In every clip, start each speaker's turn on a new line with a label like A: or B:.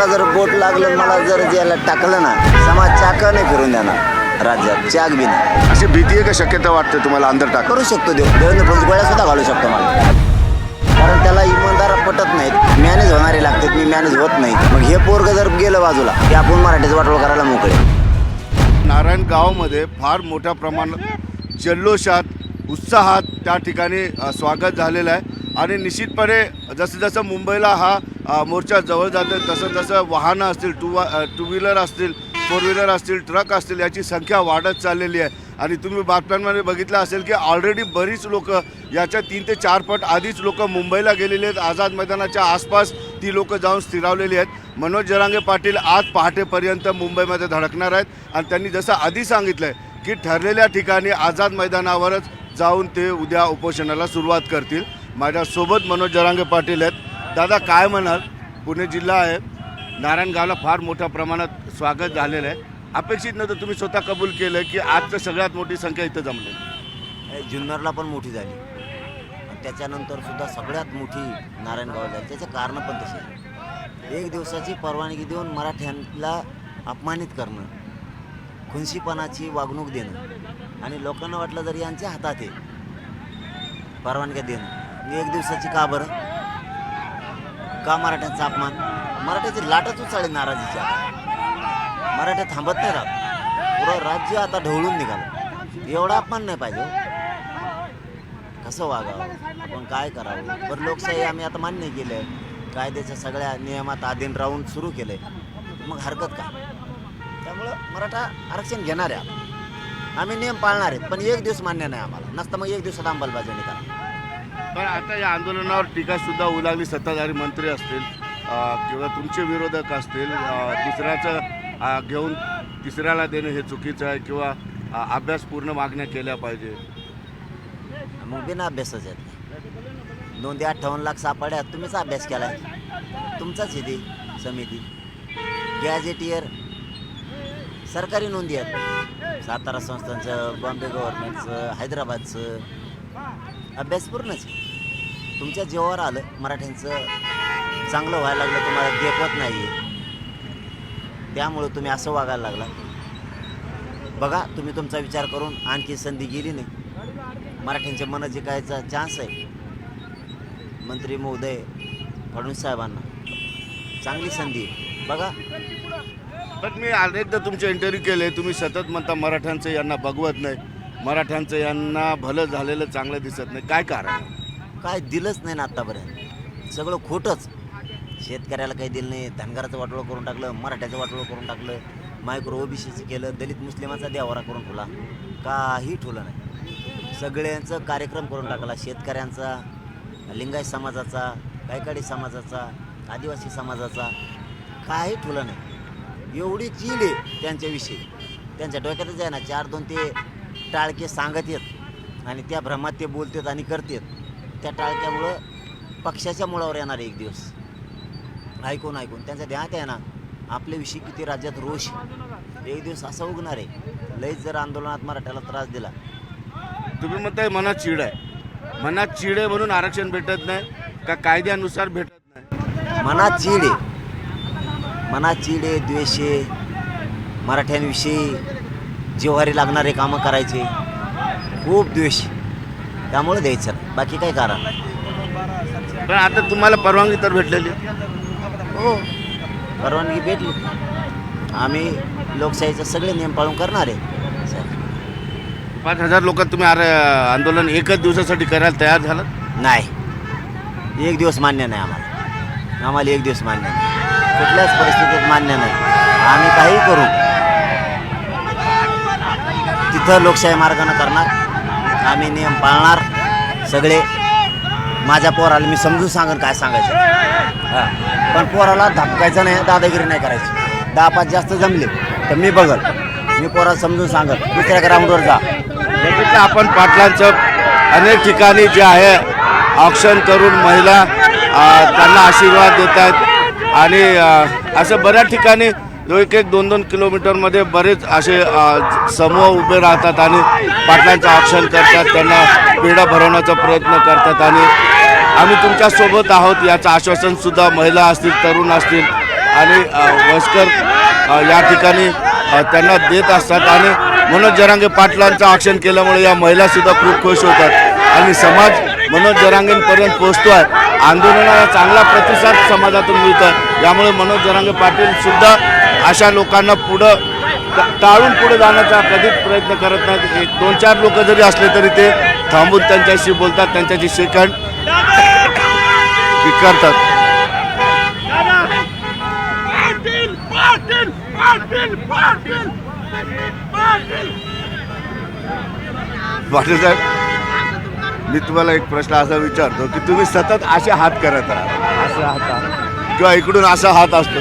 A: जर बोट लागलं मला जर ज्याला टाकलं ना समाज चाक नाही फिरून देणार राज्यात चाक बी नाही.
B: अशी भीती आहे का शक्यता वाटते तुम्हाला अंदर टाक
A: करू शकतो देवेंद्र फडणवीस गोळ्या सुद्धा घालू शकतो मला, कारण त्याला इमानदार पटत नाहीत, मॅनेज होणारे लागतात, मी मॅनेज होत नाही. मग हे पोरग जर गेलं बाजूला की आपण मराठीचं वाटोळ करायला मोकळे.
B: नारायणगावमध्ये फार मोठ्या प्रमाणात जल्लोषात उत्साहात त्या ठिकाणी स्वागत झालेलं आहे आणि निश्चितपणे जसं जसं मुंबईला हा मोर्चा जवळ जातं तसं तसं वाहनं असतील टू व्हीलर असतील, फोर व्हीलर असतील, ट्रक असतील याची संख्या वाढत चाललेली आहे. आणि तुम्ही बातम्यांमध्ये बघितलं असेल की ऑलरेडी बरीच लोक याच्या 3 ते 4 पट आधीच लोक मुंबईला गेलेली आहेत. आझाद मैदानाच्या आसपास ती लोक जाऊन स्थिरावलेली आहेत. मनोज जरांगे पाटील आज पहाटेपर्यंत मुंबईमध्ये धडकणार आहेत आणि त्यांनी जसं आधी सांगितलं आहे की ठरलेल्या ठिकाणी आझाद मैदानावरच जाऊन ते उद्या उपोषणाला सुरुवात करतील. माझ्यासोबत मनोज जरांगे पाटील आहेत. दादा काय म्हणाल, पुणे जिल्हा आहे, नारायणगावला फार मोठ्या प्रमाणात स्वागत झालेलं आहे, अपेक्षित नव्हतं, तुम्ही स्वतः कबूल केलं की आजचं सगळ्यात मोठी संख्या इथं जमली.
A: जुन्नरला पण मोठी झाली आणि त्याच्यानंतर सुद्धा सगळ्यात मोठी नारायणगाव झाली. त्याचे कारण पण तसे, एक दिवसाची परवानगी देऊन मराठ्यांना अपमानित करणं, खुनशीपणाची वागणूक देणं आणि लोकांना वाटलं जर यांच्या हातात आहे परवानग्या देणं, एक दिवसाची का बरं, का मराठ्यांचा अपमान, मराठ्याची लाटच उचाळली नाराजीच्या. मराठे थांबत नाही राहत, पुरं राज्य आता ढवळून निघालं. एवढा अपमान नाही पाहिजे. कसं वागावं, आपण काय करावं. बरं लोकशाही आम्ही आता मान्य केलं आहे, कायद्याच्या सगळ्या नियमात अधीन राहून सुरू केलं आहे, मग हरकत काय. त्यामुळं मराठा आरक्षण घेणार आहे आम्ही, नियम पाळणार आहेत, पण एक दिवस मान्य नाही आम्हाला, नसतं मग एक दिवसात अंमलबजावणी करा.
B: पण आता या आंदोलनावर टीकासुद्धा उलागली, सत्ताधारी मंत्री असतील किंवा तुमचे विरोधक असतील, दुसऱ्याचं घेऊन तिसऱ्याला देणं हे चुकीचं आहे किंवा अभ्यास पूर्ण मागण्या केल्या पाहिजे.
A: मग बिना अभ्यासच आहेत. 2 ते 58 लाख सापड्यात तुम्हीच अभ्यास केला आहे, तुमचाच आहे ती समिती. गॅजेटियर सरकारी नोंदी आहेत, सातारा संस्थांचं, बॉम्बे गव्हर्नमेंटचं, हैदराबादचं, अभ्यास पूर्णच. तुमच्या जीवावर आलं, मराठ्यांचं चांगलं व्हायला लागलं, तुम्हाला देखवत नाही आहे, त्यामुळं तुम्ही असं वागायला लागला. बघा तुम्ही तुमचा विचार करून, आणखी संधी गेली नाही, मराठ्यांचे मन जिंकायचा चान्स आहे. मंत्री महोदय फडणवीस साहेबांना चांगली संधी आहे, बघा.
B: पण मी अनेकदा तुमचे इंटरव्ह्यू केले, तुम्ही सतत म्हणता मराठ्यांचं यांना बघवत नाही, मराठ्यांचं यांना भलं झालेलं चांगलं दिसत नाही, काय कारण?
A: काय दिलंच नाही ना आत्तापर्यंत, सगळं खोटंच. शेतकऱ्याला काही दिलं नाही, धनगराचं वाटोळं करून टाकलं, मराठ्याचं वाटोळं करून टाकलं, मायक्रो ओबीसीचं केलं, दलित मुस्लिमाचा देवारा करून ठेवला, काही ठेवलं नाही. सगळ्यांचं कार्यक्रम करून टाकला, शेतकऱ्यांचा, लिंगायत समाजाचा, गायकवाडी समाजाचा, आदिवासी समाजाचा, काही ठेवलं नाही. एवढी चीड आहे त्यांच्याविषयी, त्यांच्या डोक्यातच आहे ना 4-2 ते टाळके सांगत येत आणि त्या भ्रमात ते बोलतात आणि करतात. त्या टाळक्यामुळं पक्षाच्या मुळावर येणार एक दिवस, ऐकून त्यांच्या ध्यानात आहे ना आपल्याविषयी किती राज्यात रोष, एक दिवस असं उगणार आहे. लईच जर आंदोलनात मराठ्याला त्रास दिला.
B: तुम्ही म्हणताय मनात चीड आहे, मनात चीड आहे म्हणून आरक्षण भेटत नाही का कायद्यानुसार भेटत नाही?
A: मनात चीड आहे, मनात चीड आहे, द्वेष आहे, मराठ्यांविषयी जिव्हारी लागणारे कामं करायचे, खूप द्वेष, त्यामुळे द्यायचं नाही, बाकी काही कारण.
B: पण आता तुम्हाला परवानगी तर भेटलेली?
A: हो परवानगी भेटली, आम्ही लोकशाहीचे सगळे नियम पाळून करणार आहे.
B: 5,000 लोक तुम्ही आंदोलन एकच दिवसासाठी करायला तयार झालं?
A: नाही, एक दिवस मान्य नाही आम्हाला एक दिवस मान्य नाही, कुठल्याच परिस्थितीत मान्य नाही. आम्ही काही करू तिथं लोकशाही मार्गाने करणार, आम्ही नियम पाळणार सगळे. माझ्या पोराला मी समजून सांगेन काय सांगायचं, हां, पण पोराला धपकायचं नाही, दादागिरी नाही करायची. 10-5 जास्त जमले तर मी बघल, मी पोराला समजून सांगेन, दुसऱ्या ग्राउंडवर जा.
B: आपण पाटलांचं अनेक ठिकाणी जे आहे ऑक्शन करून महिला त्यांना आशीर्वाद देत आहेत आणि असं बऱ्याच ठिकाणी 1-2 किलोमीटरमध्ये बरेच असे समूह उभे राहतात आणि पाटलांचं ऑक्शन करतात, त्यांना पेढा भरवण्याचा प्रयत्न करतात आणि आम्ही तुमच्यासोबत आहोत याचं आश्वासनसुद्धा महिला असतील, तरुण असतील आणि वस्कर या ठिकाणी त्यांना देत असतात आणि मनोज जरांगे पाटलांचं ऑक्शन केल्यामुळे या महिलासुद्धा खूप खुश होतात आणि समाज मनोज जरांगेंपर्यंत पोहोचतो आहे. आंदोलनाला चांगला प्रतिसाद समाजातून मिळतो आहे. यामुळे मनोज जरांगे पाटीलसुद्धा अशा लोकांना टाळून पुढे जाण्याचा कधीच प्रयत्न करत नाहीत. 2-4 लोक जरी असले तरी ते थांबून त्यांच्याशी बोलतात, त्यांच्याशी सेकंड करतात. पाटील साहेब, मी तुम्हाला एक प्रश्न असा विचारतो की तुम्ही सतत असे हात करत आहात, असे हात किंवा इकडून असा हात असतो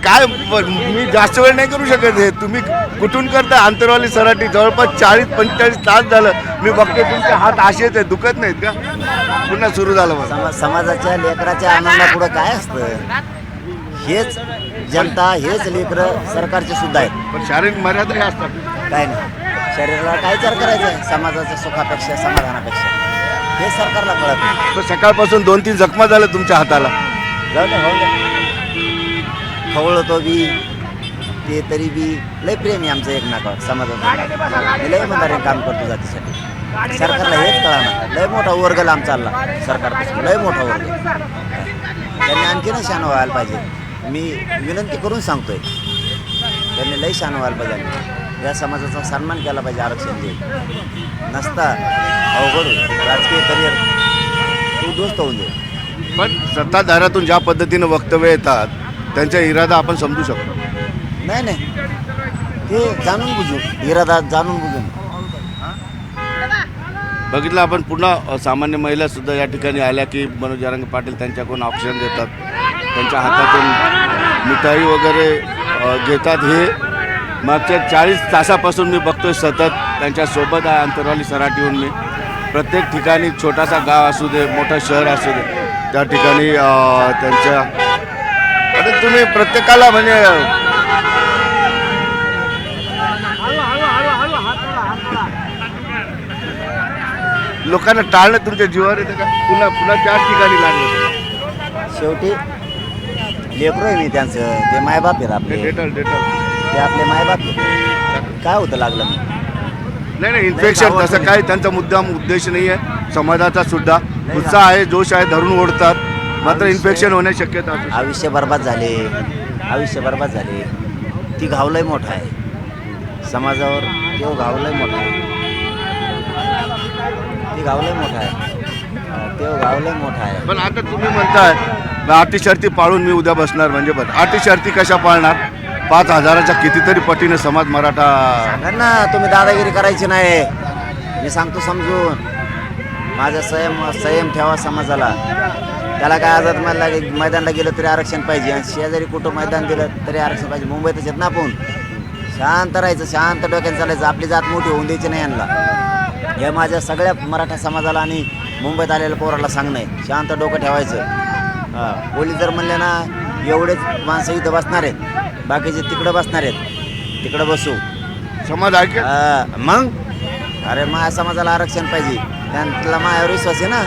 B: काय? मी जास्त वेळ नाही करू शकत. हे तुम्ही कुठून करता? आंतरवाली सराठी जवळपास 40-45 तास झालं मी बघते तुमचे हात असेच आहे, दुखत नाहीत का? पुन्हा सुरू झालं मला.
A: समाजाच्या लेकराच्या आनंदापुढं काय असतं? हेच जनता, हेच लेकरं सरकारचे सुद्धा आहेत.
B: पण शारीरिक मर्यादाही असतात.
A: काय नाही, शरीराला काय विचार करायचा आहे समाजाच्या सुखापेक्षा, समाधानापेक्षा? हे सरकारला कळत नाही.
B: पण सकाळपासून 2-3 जखमा झाल्या तुमच्या हाताला.
A: जाऊ दे, होऊ दे. खवळतो बी ते तरी बी लय प्रेम आहे आमचं एकमेकावर समाजाचं. लय मंदारे काम करतो जातीसाठी. सरकारला हेच कळणार. लय मोठा वर्ग आमचा चालला सरकारपासून, लय मोठा वर्ग. त्यांनी आणखीन शान व्हायला पाहिजे. मी विनंती करून सांगतोय, त्यांनी लय शान व्हायला पाहिजे. या समाजाचा सन्मान केला पाहिजे. आरक्षण जे नसता अवघड राजकीय करिअर उद्ध्वस्त होऊन जाईल.
B: पण सत्ताधाऱ्यातून ज्या पद्धतीनं वक्तव्य येतात त्यांचा इरादा आपण समजू शकतो.
A: नाही नाही, ते जाणून बुजून, इरादा जाणून बुजून.
B: बघितलं आपण पुन्हा सामान्य महिला सुद्धा या ठिकाणी आल्या की मनोज जरांगे पाटील त्यांच्याकडून ऑप्शन देतात, त्यांच्या हातातून मिठाई वगैरे घेतात. हे मागच्या 40 तासापासून मी बघतोय सतत त्यांच्यासोबत आहे. आंतरवाली सराटीहून मी प्रत्येक ठिकाणी, छोटासा गाव असू दे, मोठं शहर असू दे, त्या ठिकाणी त्यांच्या आता तुम्ही प्रत्येकाला म्हणजे लोकांना टाळणं तुमच्या जीवावर येतं का? पुन्हा पुन्हा त्याच ठिकाणी लागलं.
A: शेवटी लेकरू आहे मी त्यांचं, ते मायबाप आहेत आपले.
B: डेटल
A: ते आपले मायबाप आहेत. काय होतं लागलं?
B: नाही, इन्फेक्शन तसं काय त्यांचा मुद्दाम उद्देश नाही आहे. समाजाचा सुद्धा उत्साह आहे, जोश आहे, धरून ओढतात, मात्र इन्फेक्शन होण्याची शक्यता असते.
A: आयुष्य बर्बाद झाले, आयुष्य बर्बाद झाले. ती घावलंय मोठा आहे समाजावर, तो घावलंय मोठा आहे. ती घावलंय मोठा आहे, तो घावलंय मोठा आहे.
B: पण आता तुम्ही म्हणताय अटी शर्ती पाळून मी उद्या बसणार, म्हणजे बरं अटी शर्ती कशा पाळणार? 5,000च्या कितीतरी पटीने समाज मराठा.
A: ना तुम्ही दादागिरी करायची नाही, मी सांगतो समजून. माझा संयम ठेवा समाजाला. त्याला काय आझाद मैदानला गेलं तरी आरक्षण पाहिजे, आणि शेजारी कुठं मैदान दिलं तरी आरक्षण पाहिजे. मुंबईतच येत ना आपण. शांत राहायचं, शांत डोक्याने चालायचं. आपली जात मोठी होऊन द्यायची नाही यांना. हे माझ्या सगळ्या मराठा समाजाला आणि मुंबईत आलेल्या पोराला सांगणं आहे, शांत डोकं ठेवायचं. पोलीस जर म्हणले ना एवढेच माणसं इथं बसणार आहेत, बाकीचे तिकडं बसणार आहेत, तिकडं बसू.
B: समाज ऐकेल
A: मग अरे माझ्या समाजाला आरक्षण पाहिजे, त्यांना माझ्यावर विश्वास आहे ना.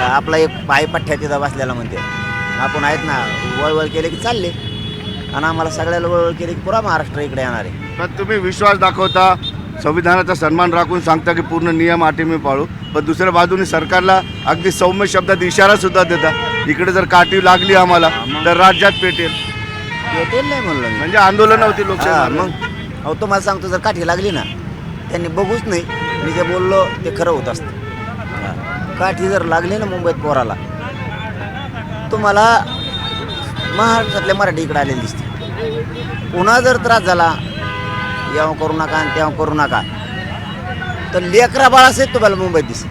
A: आपला एक पाय पठ्ठ्या तिथं बसलेला म्हणते, आपण आहेत ना. वळवळ केले की चालले, आणि आम्हाला सगळ्याला वळवळ केली की पुरा महाराष्ट्र इकडे येणार आहे.
B: पण तुम्ही विश्वास दाखवता, संविधानाचा सन्मान राखून सांगता की पूर्ण नियम अटी मी पाळू, पण दुसऱ्या बाजूने सरकारला अगदी सौम्य शब्दात इशारा सुद्धा देता, इकडे जर काठी लागली आम्हाला तर राज्यात पेटेल.
A: पेटेल नाही म्हणलं मी.
B: म्हणजे आंदोलन होती लोकशाही.
A: मग अहो तुम्हाला सांगतो, जर काठी लागली ना, त्यांनी बघूच नाही, मी जे बोललो ते खरं होत असतं. काठी जर लागली ना मुंबईत पोराला, तुम्हाला महाराष्ट्रातल्या मराठी इकडे आलेली दिसते. पुन्हा जर त्रास झाला, याव करू नका आणि तेव्हा करू नका, तर लेकरा बाळासहित तुम्हाला मुंबईत दिसेल.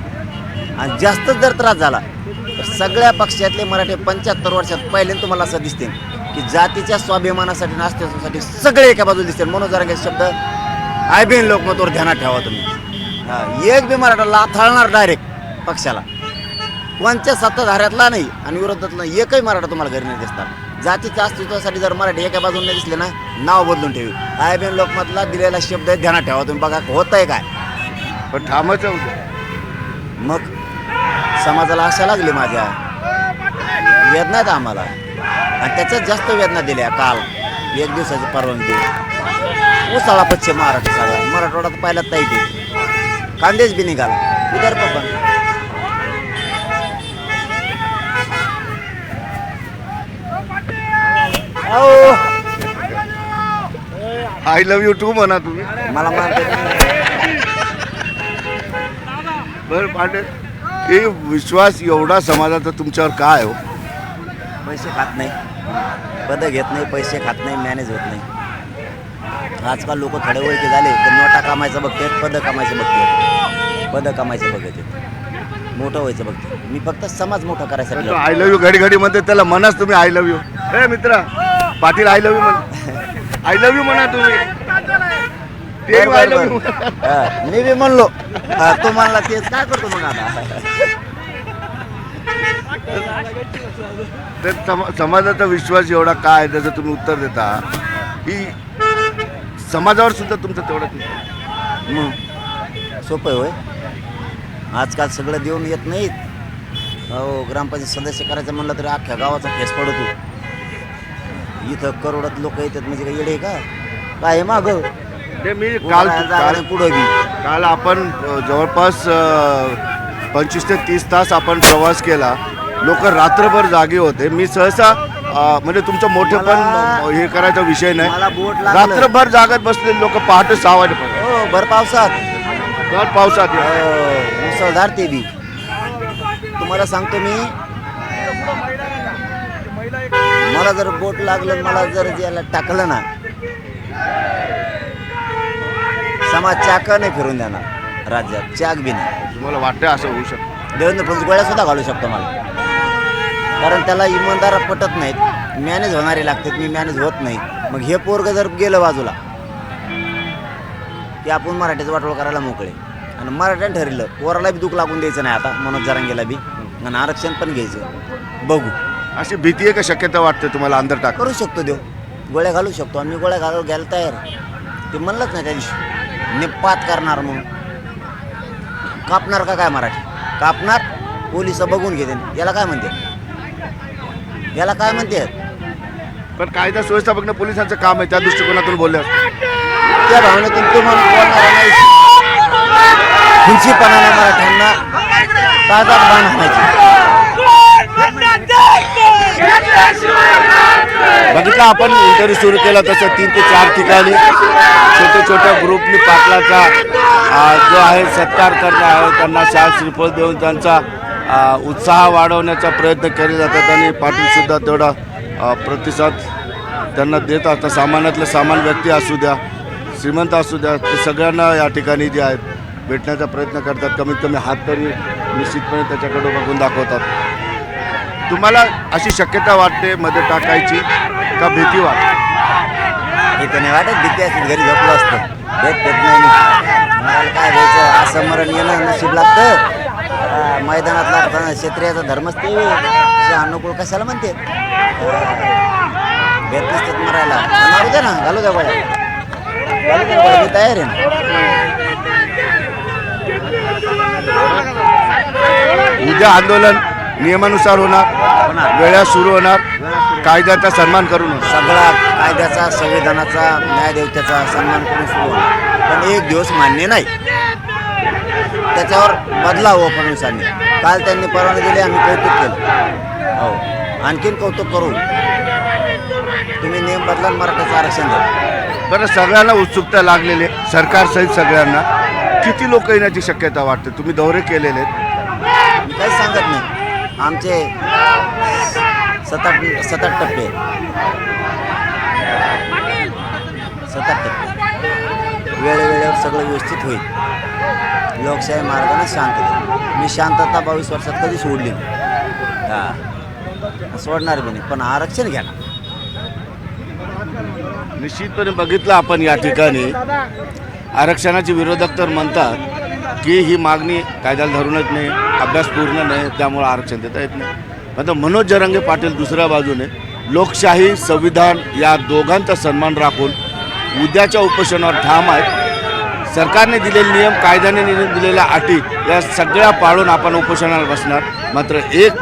A: आणि जास्तच जर त्रास झाला तर सगळ्या पक्षातले मराठी 75 वर्षात पहिल्यांदा तुम्हाला असं दिसते की जातीच्या स्वाभिमानासाठी आणि अस्तित्वासाठी सगळे एका बाजूला दिसतील. मनोज जरांगे शब्द आयबीएन लोकमतवर ध्यानात ठेवा तुम्ही. एक बी मराठा लाथाळणार डायरेक्ट पक्षाला, कोणत्या सत्ताधाऱ्यातला नाही आणि विरोधातला एकही मराठा तुम्हाला घरी नाही दिसतात. जातीच्या अस्तित्वासाठी जर मराठी एका बाजूने नाही दिसले ना, नाव बदलून ठेवी. आयबीएन लोकमतला दिलेला शब्द ध्यानात ठेवा तुम्ही. बघा होत आहे काय.
B: पण ठामच होतं.
A: मग समाजाला आशा लागली माझ्या, येत नाहीत आम्हाला. आणि त्याच्यात जास्त वेदना दिल्या काल 1 दिवसाची परवानगी देऊन. उसाळा पश्चिम महाराष्ट्र सगळा मराठवाडा तर पहिला ताईट आहे. कांदेच बी निघाला विदर्भ पण.
B: आय लव्ह यू टू म्हणा तुम्ही.
A: मला मानते
B: बरं पाटील, हे विश्वास एवढा समाजाचा तुमच्यावर काय हो?
A: पैसे खात नाही, पदं घेत नाही, पैसे खात नाही, मॅनेज होत नाही. आजकाल लोक थोडे ओळखी झाले तर नोटा कामायचं बघतात, पदं कामायचं बघतात, पदं कामायचं बघतात, मोठं व्हायचं बघते. मी फक्त समाज मोठा करायसाठी लढतो.
B: आय लव्ह यू घडी घडी म्हणते त्याला म्हणाच तुम्ही आय लव्ह यू. हे मित्रा पाटील आय लव्ह यू म्हण. आय लव्ह यू म्हणा तुम्ही. ते आय लव्ह यू.
A: हा, मी बी म्हणलो तू म्हणला तेच काय करतो मग आता.
B: तर समाजाचा विश्वास एवढा काय त्याचं तुम्ही उत्तर देता ही समाजावर सुद्धा तुमचं तेवढंच
A: मग सोपं आहे होय. आजकाल सगळं देऊन येत नाहीत. हो, ग्रामपंचायत सदस्य करायचं म्हणलं तरी अख्ख्या गावाचा फेस पडतो. इथं करोडात लोक येतात म्हणजे काय येडे का काय आहे मागं.
B: ते मी काल
A: पुढं बी
B: काल आपण जवळपास 25 ते 30 तास आपण प्रवास केला. लोक रात्रभर जागे होते. मी सहसा म्हणजे तुमचं मोठेपण हे करायचा विषय नाही.
A: मला बोट लागलं.
B: रात्रभर जागत बसले लोक पहाटे 6 वाजेपर्यंत.
A: हो, भर पावसात
B: भर पावसात
A: मुसळधार ते बी. तुम्हाला सांगतो मी, मला जर बोट लागलं, मला जर याला टाकलं ना, समाज चाक नाही फिरून देणार राज्यात, चाक बी नाही.
B: तुम्हाला वाटतं असं होऊ शकतं?
A: देवेंद्र फडणवीस गोळ्या सुद्धा घालू शकतो मला, कारण त्याला इमानदार पटत नाहीत, मॅनेज होणारे लागतात. मी मॅनेज होत नाही. मग हे पोरग जर गेलं बाजूला की आपण मराठीचं वाटोळ करायला मोकळे. आणि मराठ्यानं ठरलं पोराला बी दुःख लागून द्यायचं नाही आता, मनोज जरांगेला बी, आणि आरक्षण पण घ्यायचं. बघू.
B: अशी भीती आहे का शक्यता वाटते तुम्हाला अंदर टाक?
A: करू शकतो देव, गोळ्या घालू शकतो. आम्ही गोळ्या घ्यायला तयार. ते म्हणलंच नाही त्या दिवशी निपात करणार म्हणून. कापणार का काय मराठी? कापणार. पोलिस बघून घेते. याला काय म्हणते, याला काय म्हणते?
B: पण कायदा सुव्यवस्था बघणं पोलिसांचं काम आहे. त्या दृष्टिकोनातून बोलले
A: त्या भावनेतून तुम्हाला बोलणार नाही. खुंचीपणाने मराठ्यांना ताजात बाण आणायची.
B: बघितलं आपण इंटरव्ह्यू सुरू केला तसं 3 ते 4 ठिकाणी छोट्या छोट्या ग्रुपनी पाटलाचा जो आहे सत्कार करणे आहे, त्यांना शाल श्रीफळ देऊन त्यांचा उत्साह वाढवण्याचा प्रयत्न केले जातात. आणि पाटीलसुद्धा तेवढा प्रतिसाद त्यांना देत असतात. सामान्यातले सामान्य व्यक्ती असू द्या, श्रीमंत असू द्या, ते सगळ्यांना या ठिकाणी जे आहेत भेटण्याचा प्रयत्न करतात. कमीत कमी हात तरी निश्चितपणे त्याच्याकडे बघून दाखवतात. तुम्हाला अशी शक्यता वाटते मध्ये टाकायची का भीती वाटते?
A: इथं नाही वाटत. भीती असते घरी झोपलं असतं. भेट नाही मला काय व्हायचं. असं मरण येणं नशीब लागतं. मैदानातला क्षेत्रियाचा धर्मच ते अनुकूल कशाला म्हणते. भेट नसतात मरायला. मारू दे ना, घालू द्या गोळ्या, घालू द्या गोळ्या. मी तयार आहे ना.
B: उद्या आंदोलन नियमानुसार होणार, वेळा सुरू होणार, कायद्याचा सन्मान करून
A: सगळा कायद्याचा, संविधानाचा, न्यायदेवतेचा सन्मान करून सुरू होणार. पण एक दिवस मान्य नाही. त्याच्यावर बदलाव हो फडणवीसांनी. काल त्यांनी परवानगी दिली, आम्ही कौतुक केलं. हो, आणखीन कौतुक करू. तुम्ही नियम बदला, मराठ्याचं आरक्षण द्या.
B: बरं, सगळ्यांना उत्सुकता लागलेली आहे, सरकार सहित सगळ्यांना. किती लोक येण्याची शक्यता वाटते? तुम्ही दौरे केलेले आहेत.
A: मी काहीच सांगत नाही. आमचे 7-8 टप्पे 7 टप्पे वेळेवेळेवर सगळं व्यवस्थित होईल. लोकशाही मार्गाने शांतता. मी शांतता 22 वर्षात कधी सोडली नाही. हां, सोडणार बी नाही. पण आरक्षण घ्या ना.
B: निश्चितपणे बघितलं आपण या ठिकाणी आरक्षणाचे विरोधक तर म्हणतात की ही मागणी कायद्याला धरूनच नाही, अभ्यास पूर्ण नाही, त्यामुळे आरक्षण देता येत नाही. मात्र मनोज जरांगे पाटील दुसऱ्या बाजूने लोकशाही, संविधान या दोघांचा सन्मान राखून उद्याच्या उपोषणावर ठाम आहेत. सरकारने दिलेले नियम, कायद्याने दिलेल्या अटी या सगळ्या पाळून आपण उपोषणाला बसणार. मात्र एक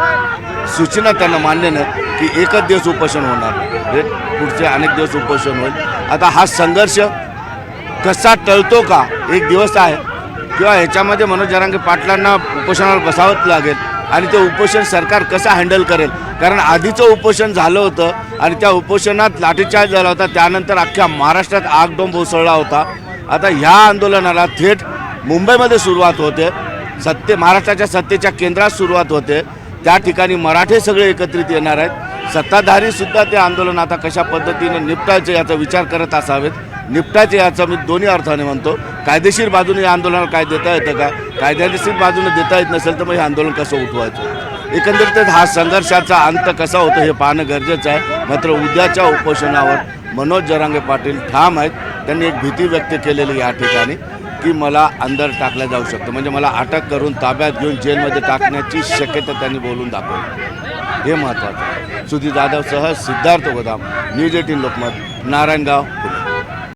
B: सूचना त्यांना मान्य नाही की एकच दिवस उपोषण होणार, हे पुढचे अनेक दिवस उपोषण होईल. आता हा संघर्ष कसा टळतो का, एक दिवस आहे किंवा ह्याच्यामध्ये मनोज जरांगे पाटलांना उपोषणावर बसावंच लागेल आणि ते उपोषण सरकार कसं हँडल करेल. कारण आधीचं उपोषण झालं होतं आणि त्या उपोषणात लाठीचार्ज झाला होता, त्यानंतर अख्ख्या महाराष्ट्रात आगडोंब उसळला होता. आता ह्या आंदोलनाला थेट मुंबईमध्ये सुरुवात होते, महाराष्ट्राच्या सत्तेच्या केंद्रात सुरुवात होते. त्या ठिकाणी मराठे सगळे एकत्रित येणार आहेत. सत्ताधारीसुद्धा ते आंदोलन आता कशा पद्धतीने निपटायचं याचा विचार करत असावेत. निपटायचं याचं मी दोन्ही अर्थाने म्हणतो. कायदेशीर बाजूने या आंदोलनाला काय देता येतं का, कायदेशीर बाजूने देता येत नसेल तर मग हे आंदोलन कसं उठवायचं. एकंदरीतच हा संघर्षाचा अंत कसा होतो हे पाहणं गरजेचं आहे. मात्र उद्याच्या उपोषणावर मनोज जरांगे पाटील ठाम आहेत. त्यांनी एक भीती व्यक्त केलेली या ठिकाणी की मला अंदर टाकलं जाऊ शकतं, म्हणजे मला अटक करून ताब्यात घेऊन जेलमध्ये टाकण्याची शक्यता त्यांनी बोलून दाखवली. हे महत्त्वाचं. सुधीर जाधवसह सिद्धार्थ गोदाम, न्यूज 18 लोकमत, नारायणगाव, पुणे.